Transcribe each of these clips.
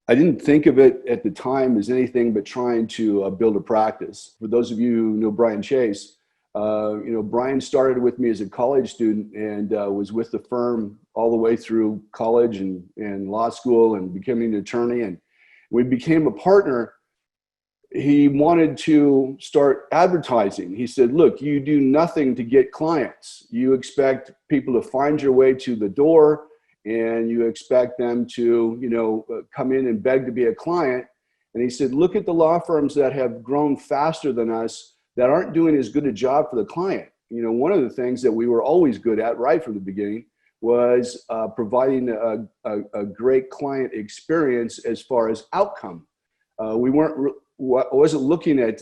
I didn't think of it at the time as anything but trying to build a practice. For those of you who know Brian Chase, Brian started with me as a college student and was with the firm all the way through college and law school and becoming an attorney. And we became a partner. He wanted to start advertising. He said, look, you do nothing to get clients. You expect people to find your way to the door, and you expect them to, come in and beg to be a client. And he said, look at the law firms that have grown faster than us that aren't doing as good a job for the client. One of the things that we were always good at right from the beginning was providing a great client experience as far as outcome. We wasn't looking at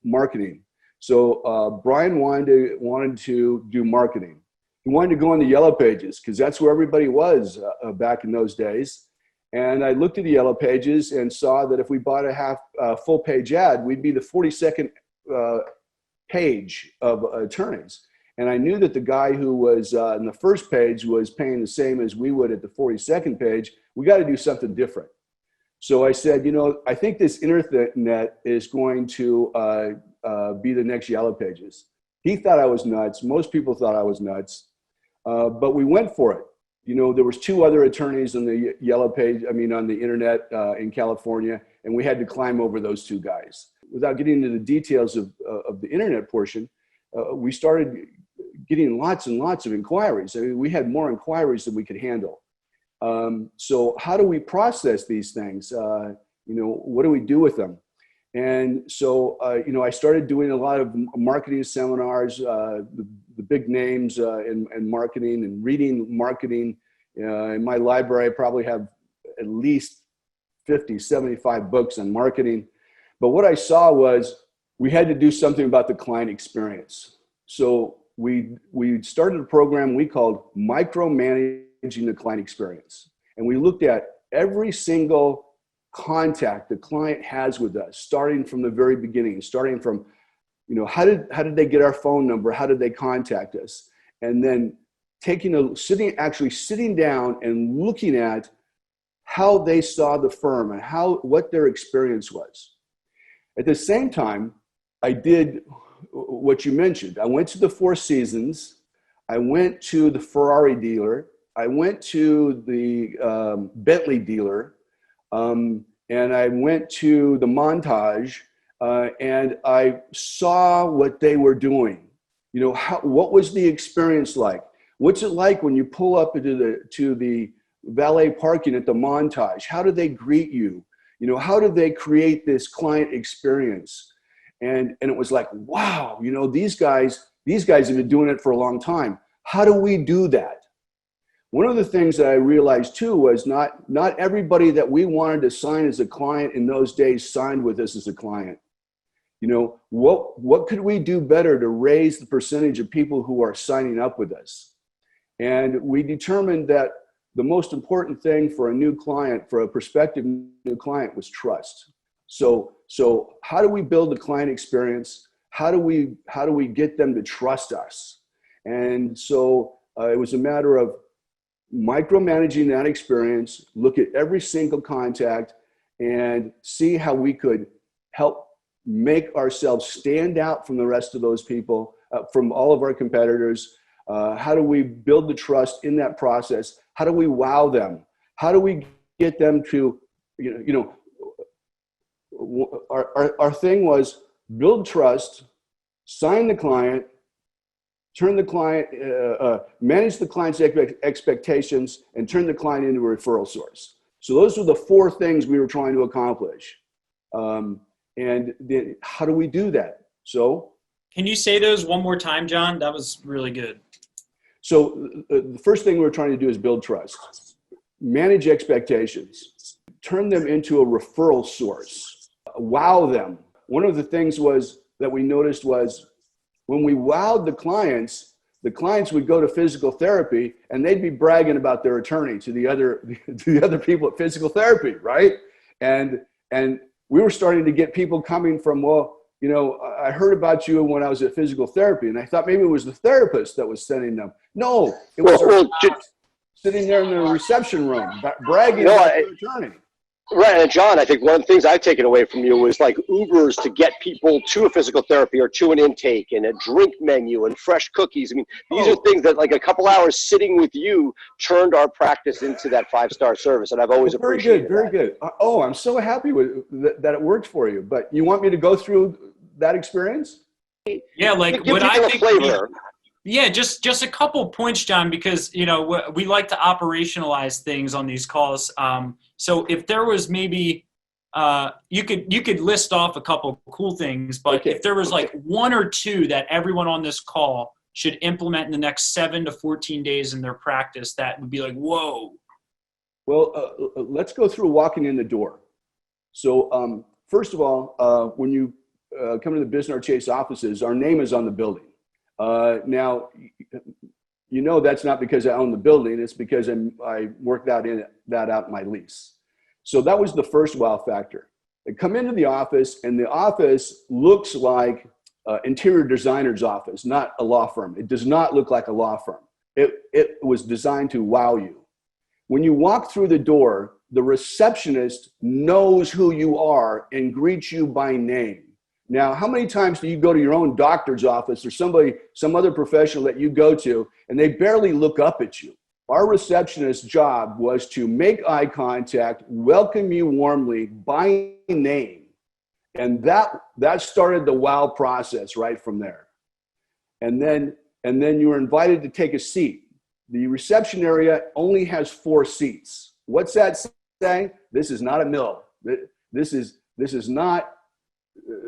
marketing. So Brian wanted to do marketing. He wanted to go on the yellow pages because that's where everybody was back in those days. And I looked at the yellow pages and saw that if we bought a full page ad, we'd be the 42nd page of attorneys. And I knew that the guy who was in the first page was paying the same as we would at the 42nd page. We got to do something different. So I said, I think this internet is going to be the next yellow pages. He thought I was nuts. Most people thought I was nuts, but we went for it. There was 2 other attorneys on the yellow page, on the internet in California, and we had to climb over those 2 guys. Without getting into the details of the internet portion, we started getting lots and lots of inquiries. We had more inquiries than we could handle. So how do we process these things? What do we do with them? And so, I started doing a lot of marketing seminars, the big names in marketing, and reading marketing. In my library, I probably have at least 50, 75 books on marketing. But what I saw was we had to do something about the client experience. So we started a program we called Micromanaging the Client Experience. And we looked at every single contact the client has with us, starting from the very beginning, starting from, how did they get our phone number? How did they contact us? And then sitting down and looking at how they saw the firm and what their experience was. At the same time, I did what you mentioned. I went to the Four Seasons. I went to the Ferrari dealer. I went to the Bentley dealer. And I went to the Montage, and I saw what they were doing. What was the experience like? What's it like when you pull up to the valet parking at the Montage? How do they greet you? How do they create this client experience? And it was like, wow, these guys have been doing it for a long time. How do we do that? One of the things that I realized too was not everybody that we wanted to sign as a client in those days signed with us as a client. What could we do better to raise the percentage of people who are signing up with us? And we determined that the most important thing for a new client, for a prospective new client, was trust. So how do we build the client experience? How do we get them to trust us? And so it was a matter of micromanaging that experience, look at every single contact, and see how we could help make ourselves stand out from the rest of those people, from all of our competitors. How do we build the trust in that process? How do we wow them? How do we get them to, our thing was build trust, sign the client, turn the client, manage the client's expectations, and turn the client into a referral source. So those were the 4 things we were trying to accomplish. And then how do we do that? So, can you say those one more time, John? That was really good. So the first thing we're trying to do is build trust, manage expectations, turn them into a referral source, wow them. One of the things that we noticed was when we wowed the clients would go to physical therapy and they'd be bragging about their attorney to the other people at physical therapy, right? And we were starting to get people coming from, I heard about you when I was at physical therapy, and I thought maybe it was the therapist that was sending them. No, it was our sitting there in the reception room bragging about their attorney. Right, and John, I think one of the things I've taken away from you was like Ubers to get people to a physical therapy or to an intake, and a drink menu and fresh cookies. I mean, these are things that like a couple hours sitting with you turned our practice into that 5-star service, and I've always appreciated Very good. Oh, I'm so happy with that it worked for you. But you want me to go through that experience? Yeah, like Give what I people a think. flavor. Yeah, just a couple points, John, because we like to operationalize things on these calls. So if there was maybe you could list off a couple cool things, but if there was like one or two that everyone on this call should implement in the next 7 to 14 days in their practice, that would be like, whoa. Well, let's go through walking in the door. So first of all, when you come to the Bisnar Chase offices, our name is on the building. Now, you know that's not because I own the building. It's because I worked that out in my lease. So that was the first wow factor. I come into the office, and the office looks like interior designer's office, not a law firm. It does not look like a law firm. It was designed to wow you. When you walk through the door, the receptionist knows who you are and greets you by name. Now, how many times do you go to your own doctor's office or some other professional that you go to, and they barely look up at you? Our receptionist's job was to make eye contact, welcome you warmly by name. And that started the wow process right from there. And then you were invited to take a seat. The reception area only has 4 seats. What's that saying? This is not a mill. This is not.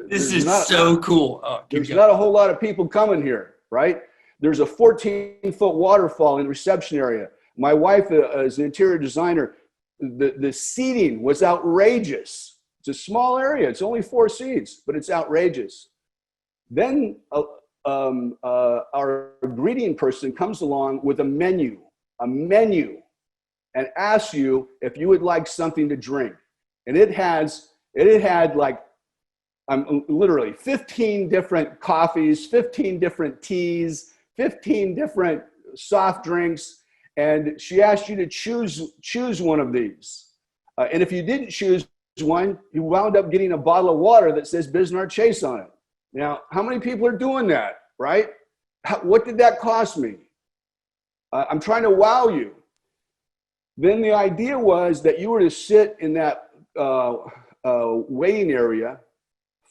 This is so cool. There's not a whole lot of people coming here, right? There's a 14-foot waterfall in the reception area. My wife is an interior designer. The seating was outrageous. It's a small area. It's only 4 seats, but it's outrageous. Then our greeting person comes along with a menu, and asks you if you would like something to drink. And it had like, literally 15 different coffees, 15 different teas, 15 different soft drinks. And she asked you to choose one of these. And if you didn't choose one, you wound up getting a bottle of water that says Bisnar Chase on it. Now, how many people are doing that, right? What did that cost me? I'm trying to wow you. Then the idea was that you were to sit in that waiting area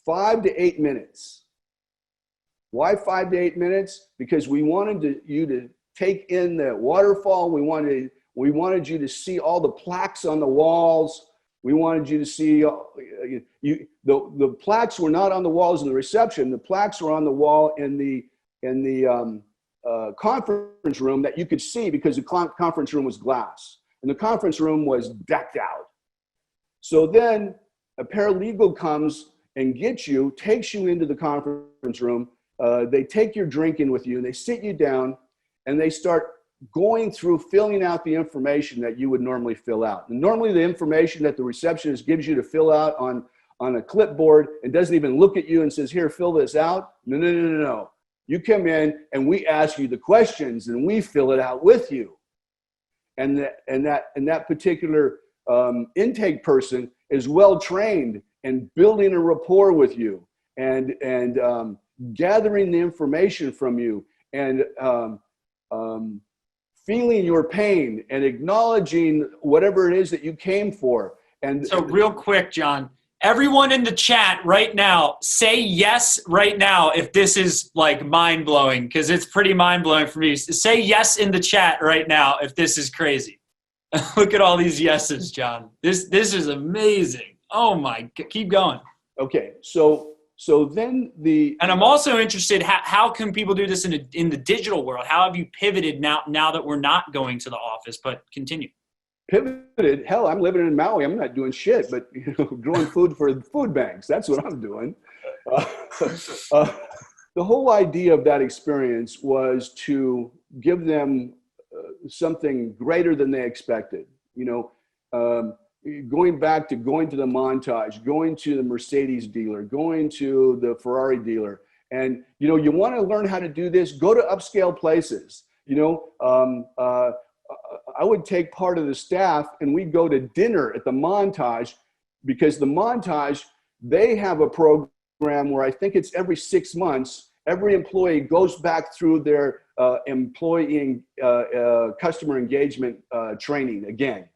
5 to 8 minutes. Why 5 to 8 minutes? Because we wanted you to take in the waterfall. We wanted you to see all the plaques on the walls. We wanted you to see the plaques were not on the walls in the reception. The plaques were on the wall in the conference room that you could see because the conference room was glass and the conference room was decked out. So then a paralegal comes and takes you into the conference room. They take your drink in with you, and they sit you down, and they start going through filling out the information that you would normally fill out. And normally the information that the receptionist gives you to fill out on a clipboard and doesn't even look at you and says, here, fill this out. No. You come in, and we ask you the questions, and we fill it out with you. And that particular intake person is well trained and building a rapport with you and gathering the information from you and feeling your pain and acknowledging whatever it is that you came for. And so real quick, John, everyone in the chat right now, say yes right now if this is like mind-blowing, because it's pretty mind-blowing for me. Say yes in the chat right now if this is crazy. Look at all these yeses, John. This is amazing. Oh my, keep going. Okay, so then and I'm also interested, how can people do this in the digital world? How have you pivoted now that we're not going to the office, but continue? Pivoted? Hell, I'm living in Maui. I'm not doing shit, but growing food for food banks. That's what I'm doing. The whole idea of that experience was to give them something greater than they expected. Going to the Montage, going to the Mercedes dealer, going to the Ferrari dealer. And, you want to learn how to do this, go to upscale places. I would take part of the staff and we'd go to dinner at the Montage because the montage, they have a program where I think it's every 6 months, every employee goes back through their employee customer engagement training again.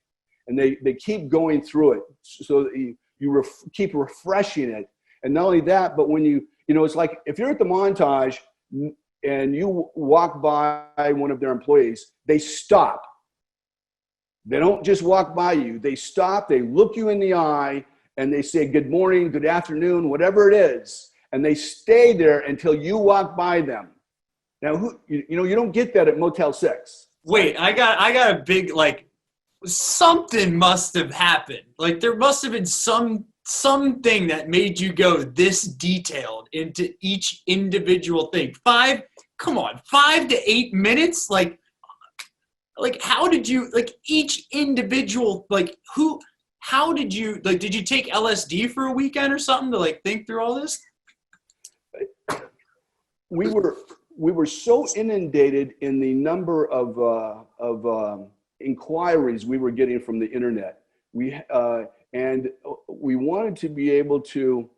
And they keep going through it so that you keep refreshing it. And not only that, but when it's like if you're at the montage and you walk by one of their employees, they stop. They don't just walk by you. They stop, they look you in the eye, and they say, good morning, good afternoon, whatever it is. And they stay there until you walk by them. Now, you don't get that at Motel 6. Wait, I got a big, something must have happened. Like there must have been something that made you go this detailed into each individual thing. 5 to 8 minutes? Like how did you, each individual, how did you, did you take LSD for a weekend or something to think through all this? We were so inundated in the number of inquiries we were getting from the internet. And we wanted to be able to,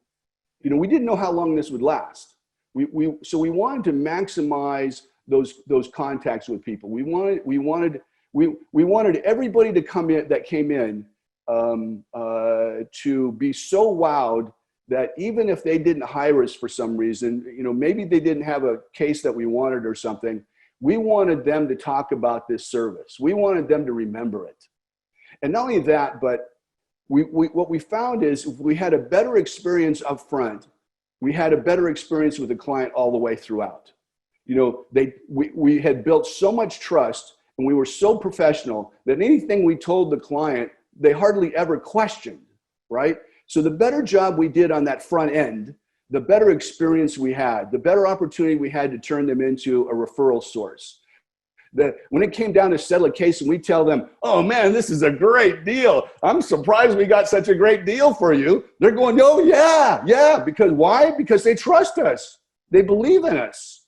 we didn't know how long this would last. So we wanted to maximize those contacts with people. We wanted everybody to come in that came in to be so wowed that even if they didn't hire us for some reason, maybe they didn't have a case that we wanted or something, we wanted them to talk about this service. We wanted them to remember it. And not only that, but what we found is if we had a better experience up front, we had a better experience with the client all the way throughout. We had built so much trust and we were so professional that anything we told the client, they hardly ever questioned, right? So the better job we did on that front end, the better experience we had, the better opportunity we had to turn them into a referral source. When it came down to settle a case and we tell them, oh man, this is a great deal. I'm surprised we got such a great deal for you. They're going, oh yeah. Because why? Because they trust us. They believe in us.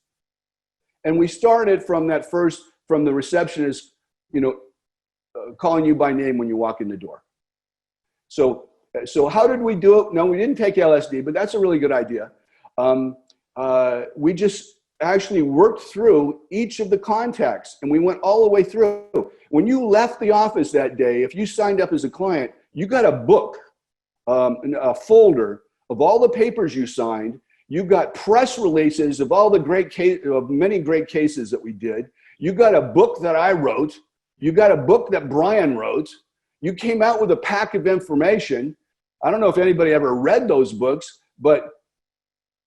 And we started from the receptionist, calling you by name when you walk in the door. So how did we do it? No, we didn't take LSD, but that's a really good idea. We just actually worked through each of the contacts and we went all the way through. When you left the office that day, if you signed up as a client, you got a book, a folder of all the papers you signed. You got press releases of all the many great cases that we did. You got a book that I wrote. You got a book that Brian wrote. You came out with a pack of information. I don't know if anybody ever read those books, but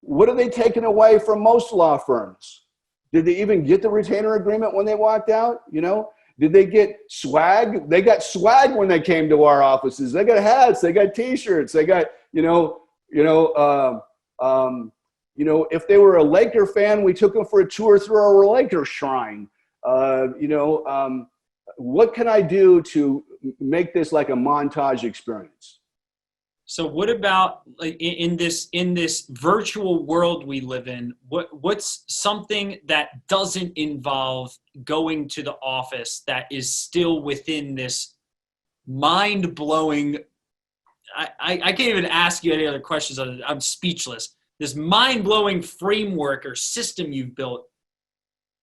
what are they taking away from most law firms? Did they even get the retainer agreement when they walked out? Did they get swag? They got swag when they came to our offices. They got hats. They got T-shirts. They got, if they were a Laker fan, we took them for a tour through our Laker shrine. What can I do to make this like a montage experience? So what about in this virtual world we live in, what's something that doesn't involve going to the office that is still within this mind-blowing, I can't even ask you any other questions other than I'm speechless. This mind-blowing framework or system you've built.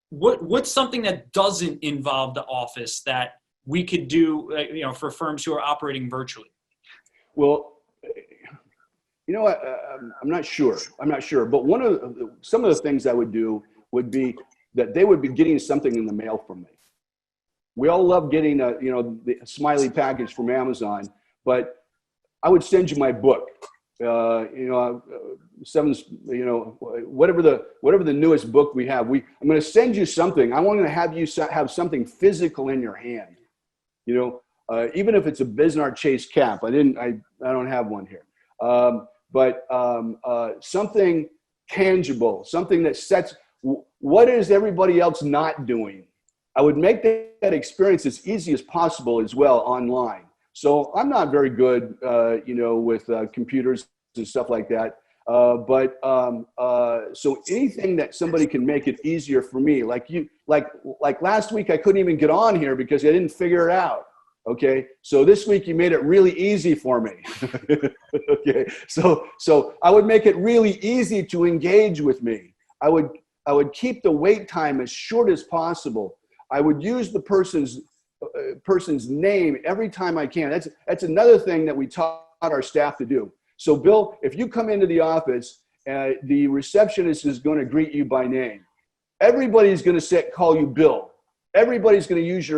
What's something that doesn't involve the office that we could do, for firms who are operating virtually? Well, I'm not sure. But some of the things I would do would be that they would be getting something in the mail from me. We all love getting the smiley package from Amazon, but I would send you my book. Whatever the newest book we have. I'm going to send you something. I want to have you have something physical in your hand. Even if it's a Bisnar Chase cap. I don't have one here. But something tangible, something that sets what is everybody else not doing. I would make that experience as easy as possible as well online. So I'm not very good, with computers and stuff like that. So anything that somebody can make it easier for me, like last week, I couldn't even get on here because I didn't figure it out. Okay, so this week you made it really easy for me. Okay, so I would make it really easy to engage with me. I would keep the wait time as short as possible. I would use the person's name every time I can. That's another thing that we taught our staff to do. So Bill, if you come into the office, the receptionist is going to greet you by name. Everybody's going to call you Bill. Everybody's going to use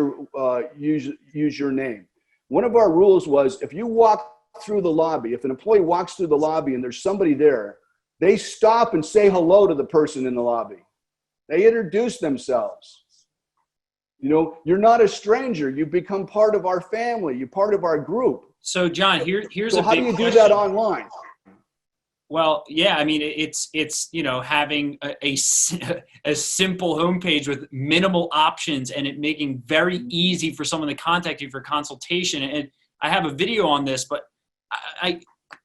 your name. One of our rules was if you walk through the lobby, if an employee walks through the lobby and there's somebody there, they stop and say hello to the person in the lobby. They introduce themselves. You know, you're not a stranger. You become part of our family. You're part of our group. So John, here's a big question. So how do you do that online? Well, yeah, I mean, it's you know, having a simple homepage with minimal options and it making very easy for someone to contact you for consultation. And I have a video on this, but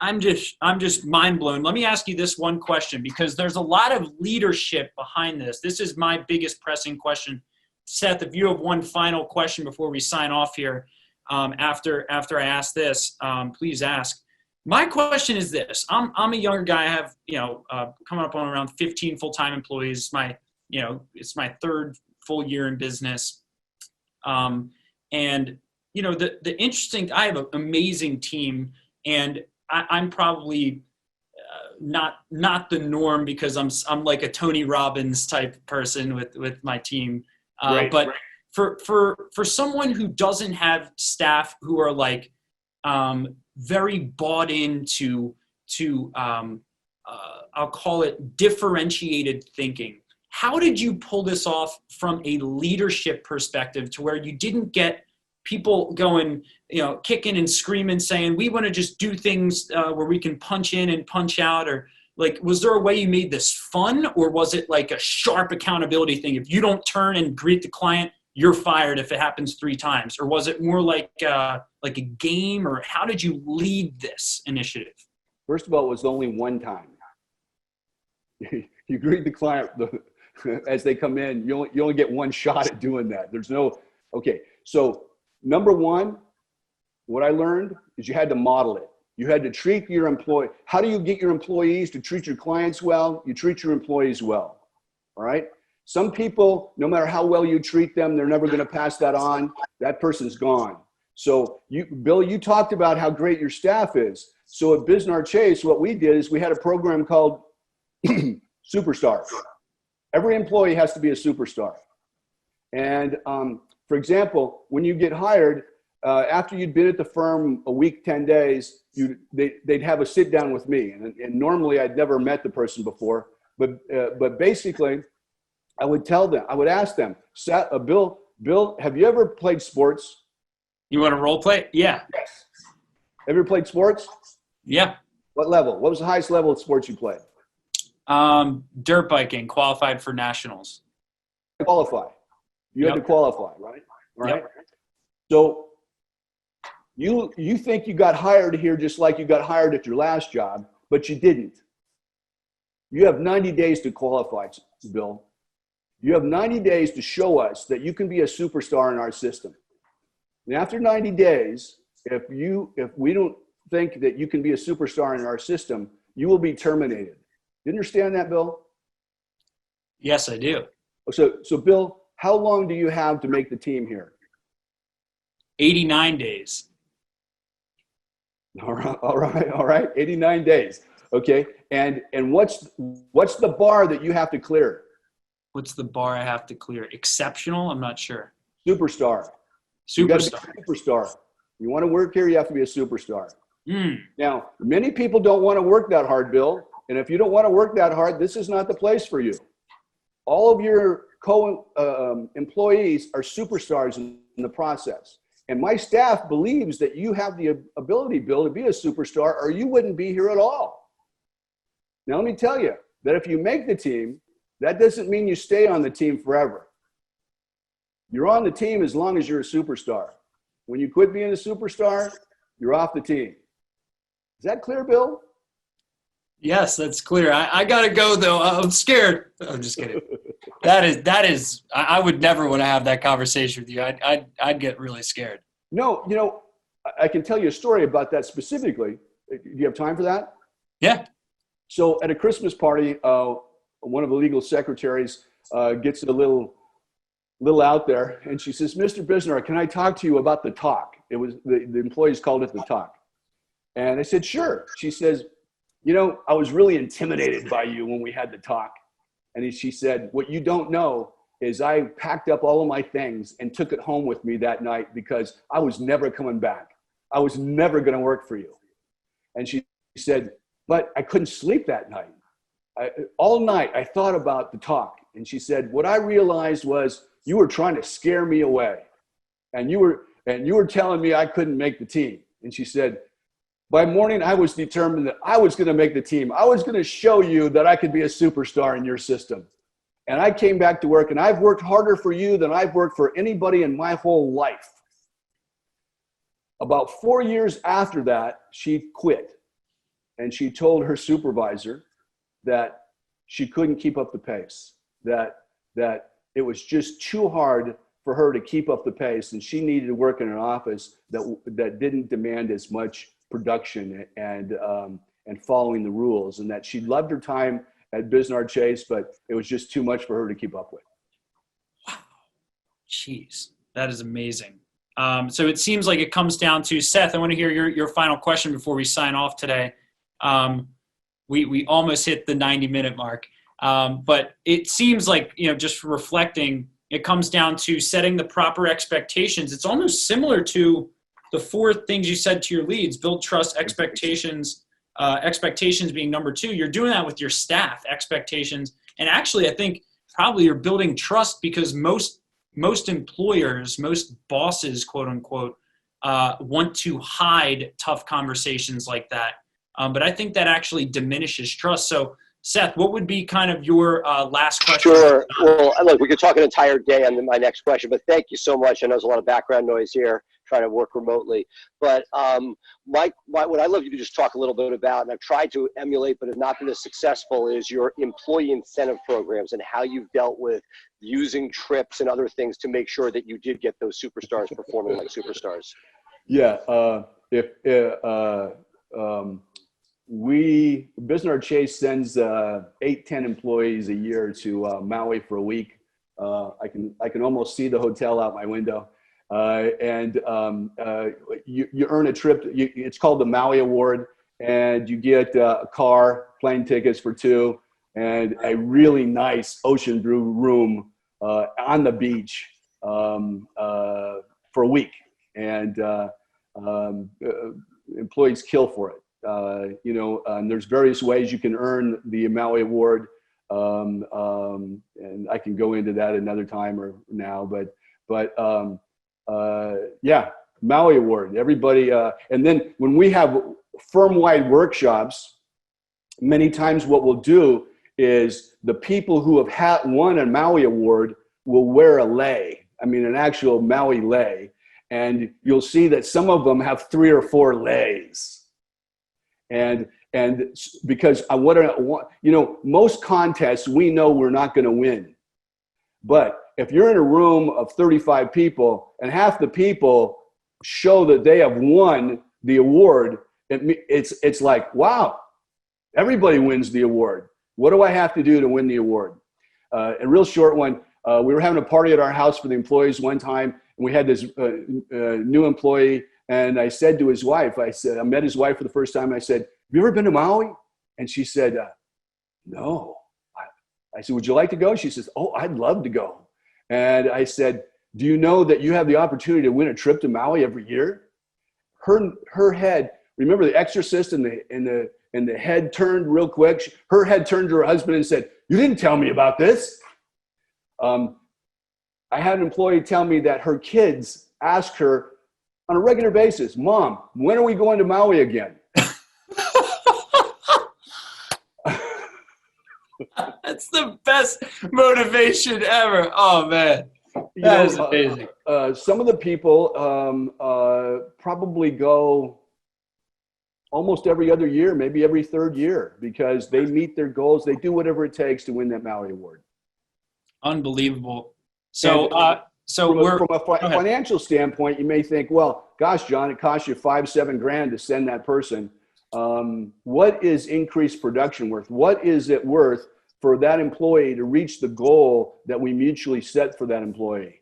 I'm just mind blown. Let me ask you this one question, because there's a lot of leadership behind this. This is my biggest pressing question. Seth, if you have one final question before we sign off here, after I ask this, please ask. My question is this: I'm a younger guy. I have, coming up on around 15 full-time employees. It's my third full year in business. And the interesting, I have an amazing team, and I'm probably not the norm, because I'm like a Tony Robbins type person with my team. Right. But for someone who doesn't have staff who are like very bought into I'll call it differentiated thinking, how did you pull this off from a leadership perspective to where you didn't get people going, kicking and screaming, saying, we want to just do things where we can punch in and punch out? Or like, was there a way you made this fun, or was it like a sharp accountability thing? If you don't turn and greet the client, you're fired if it happens 3 times? Or was it more like a game? Or how did you lead this initiative? First of all, it was only one time. You greet the client as they come in. You only get one shot at doing that. Okay. So number one, what I learned is you had to model it. You had to treat your employee. How do you get your employees to treat your clients well? You treat your employees well. All right. Some people, no matter how well you treat them, they're never going to pass that on. That person's gone. So Bill, you talked about how great your staff is. So at Bisnar Chase, what we did is we had a program called Superstar. Every employee has to be a superstar. And for example, when you get hired, after you'd been at the firm a week, 10 days, they'd have a sit down with me. And normally I'd never met the person before, but basically I would ask them, Bill, have you ever played sports? You want to role play? Yeah. Yes. Ever played sports? Yeah. What level? What was the highest level of sports you played? Dirt biking, qualified for nationals. Qualify. You had to qualify, right? Right. Yep. So you think you got hired here just like you got hired at your last job, but you didn't. You have 90 days to qualify, Bill. You have 90 days to show us that you can be a superstar in our system. And after 90 days, if we don't think that you can be a superstar in our system, you will be terminated. You understand that, Bill? Yes, I do. So Bill, how long do you have to make the team here? 89 days. All right. 89 days. Okay. And what's the bar that you have to clear? What's the bar I have to clear? Exceptional? I'm not sure. Superstar. You gotta be a superstar. You want to work here, you have to be a superstar. Now, many people don't want to work that hard, Bill. And if you don't want to work that hard, this is not the place for you. All of your employees are superstars in the process. And my staff believes that you have the ability, Bill, to be a superstar, or you wouldn't be here at all. Now, let me tell you that if you make the team, that doesn't mean you stay on the team forever. You're on the team as long as you're a superstar. When you quit being a superstar, you're off the team. Is that clear, Bill? Yes, that's clear. I got to go, though. I'm scared. I'm just kidding. That is, I would never want to have that conversation with you. I'd get really scared. No, I can tell you a story about that specifically. Do you have time for that? Yeah. So at a Christmas party, one of the legal secretaries gets a little out there, and she says, "Mr. Bisnar, can I talk to you about the talk?" It was the employees called it the talk. And I said, "Sure." She says, "I was really intimidated by you when we had the talk." And she said, "What you don't know is I packed up all of my things and took it home with me that night because I was never coming back. I was never going to work for you." And she said, "But I couldn't sleep that night. All night I thought about the talk." And she said, "What I realized was you were trying to scare me away. And you were telling me I couldn't make the team." And she said, "By morning, I was determined that I was going to make the team. I was going to show you that I could be a superstar in your system. And I came back to work, and I've worked harder for you than I've worked for anybody in my whole life." About 4 years after that, she quit. And she told her supervisor that she couldn't keep up the pace, that it was just too hard for her to keep up the pace, and she needed to work in an office that didn't demand as much production and following the rules, and that she loved her time at Bisnar Chase, but it was just too much for her to keep up with. Wow. Jeez, that is amazing. So it seems like it comes down to, Seth, I want to hear your final question before we sign off today. We almost hit the 90-minute mark, but it seems like, just reflecting, it comes down to setting the proper expectations. It's almost similar to the 4 things you said to your leads: build trust, expectations being number 2. You're doing that with your staff, expectations. And actually, I think probably you're building trust because most employers, most bosses, quote unquote, want to hide tough conversations like that. But I think that actually diminishes trust. So, Seth, what would be kind of your last question? Sure. Well, look, we could talk an entire day on my next question, but thank you so much. I know there's a lot of background noise here, trying to work remotely. But what I'd love you to just talk a little bit about, and I've tried to emulate but have not been as successful, is your employee incentive programs and how you've dealt with using trips and other things to make sure that you did get those superstars performing like superstars. Yeah. Bisnar Chase sends 8-10 employees a year to Maui for a week. I can almost see the hotel out my window. You earn a trip. It's called the Maui Award, and you get a car, plane tickets for 2, and a really nice ocean view room on the beach for a week. And employees kill for it. And there's various ways you can earn the Maui Award, and I can go into that another time or now. But yeah, Maui Award. Everybody, and then when we have firm-wide workshops, many times what we'll do is the people who have won a Maui Award will wear a lei. I mean, an actual Maui lei, and you'll see that some of them have 3 or 4 leis. And because most contests we know we're not going to win, but if you're in a room of 35 people and half the people show that they have won the award, it's like, wow, everybody wins the award. What do I have to do to win the award? A real short one. We were having a party at our house for the employees one time, and we had this new employee. And I said to his wife, I met his wife for the first time. And I said, "Have you ever been to Maui?" And she said, "No." I said, "Would you like to go?" She says, "Oh, I'd love to go." And I said, "Do you know that you have the opportunity to win a trip to Maui every year?" Her head, remember The Exorcist, and the head turned real quick. Her head turned to her husband and said, "You didn't tell me about this." I had an employee tell me that her kids ask her on a regular basis, "Mom, when are we going to Maui again?" That's the best motivation ever. Oh, man. That is amazing. Some of the people probably go almost every other year, maybe every 3rd year, because they meet their goals. They do whatever it takes to win that Maui Award. Unbelievable. So So from a financial standpoint, you may think, well, gosh, John, it costs you $5-7 grand to send that person. What is increased production worth? What is it worth for that employee to reach the goal that we mutually set for that employee?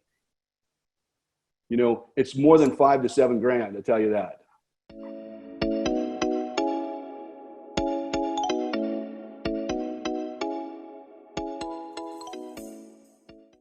You know, it's more than $5 to $7 grand, I tell you that.